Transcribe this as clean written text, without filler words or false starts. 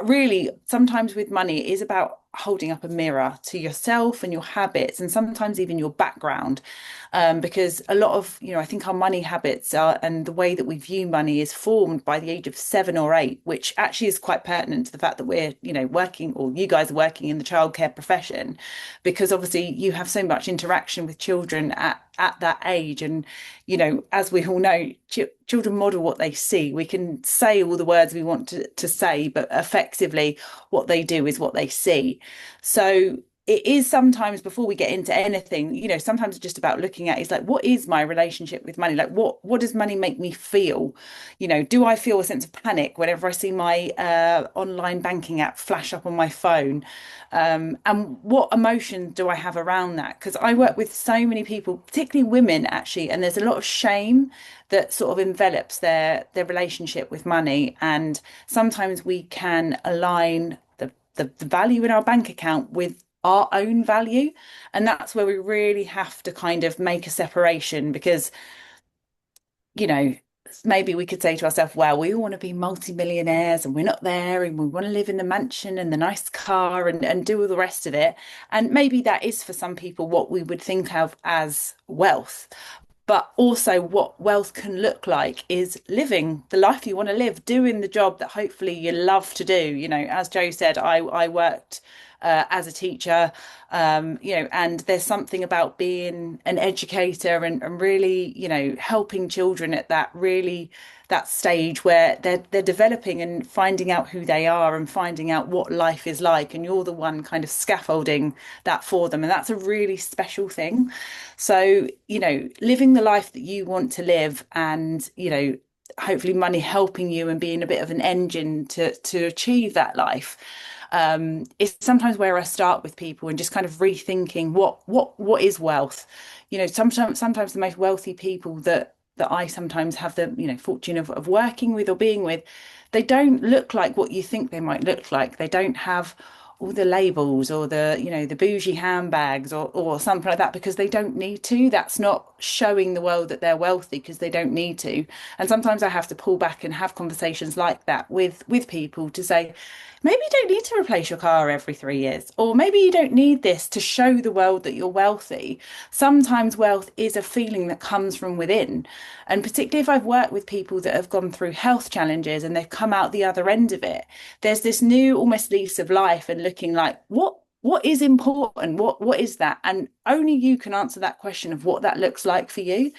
But really, sometimes with money, it is about holding up a mirror to yourself and your habits, and sometimes even your background. Because a lot of, I think our money habits are, and the way that we view money is formed by the age of 7 or 8, which actually is quite pertinent to the fact that we're, working, or you guys are working in the childcare profession, because obviously you have so much interaction with children at that age. And, as we all know, children model what they see. We can say all the words we want to say, but effectively what they do is what they see. So it is sometimes, before we get into anything, sometimes it's just about looking at, is like, what is my relationship with money? Like, what does money make me feel? Do I feel a sense of panic whenever I see my online banking app flash up on my phone? And what emotion do I have around that? Because I work with so many people, particularly women, actually, and there's a lot of shame that sort of envelops their relationship with money. And sometimes we can align the value in our bank account with our own value. And that's where we really have to kind of make a separation, because, you know, maybe we could say to ourselves, well, we all want to be multimillionaires and we're not there, and we want to live in the mansion and the nice car and do all the rest of it. And maybe that is for some people what we would think of as wealth. But also, what wealth can look like is living the life you want to live, doing the job that hopefully you love to do. As Joe said, I worked as a teacher, and there's something about being an educator and really, helping children at that stage where they're developing and finding out who they are and finding out what life is like, and you're the one kind of scaffolding that for them, and that's a really special thing. So, living the life that you want to live, and hopefully money helping you and being a bit of an engine to achieve that life, is sometimes where I start with people, and just kind of rethinking what is wealth. Sometimes the most wealthy people that I sometimes have the fortune of working with or being with, they don't look like what you think they might look like. They don't have all the labels, or the bougie handbags, or something like that, because they don't need to. That's not showing the world that they're wealthy, because they don't need to. And sometimes I have to pull back and have conversations like that with people, to say, maybe you don't need to replace your car every 3 years, or maybe you don't need this to show the world that you're wealthy. Sometimes wealth is a feeling that comes from within. And particularly if I've worked with people that have gone through health challenges and they've come out the other end of it, there's this new almost lease of life, and looking like, what is important? What is that? And only you can answer that question of what that looks like for you.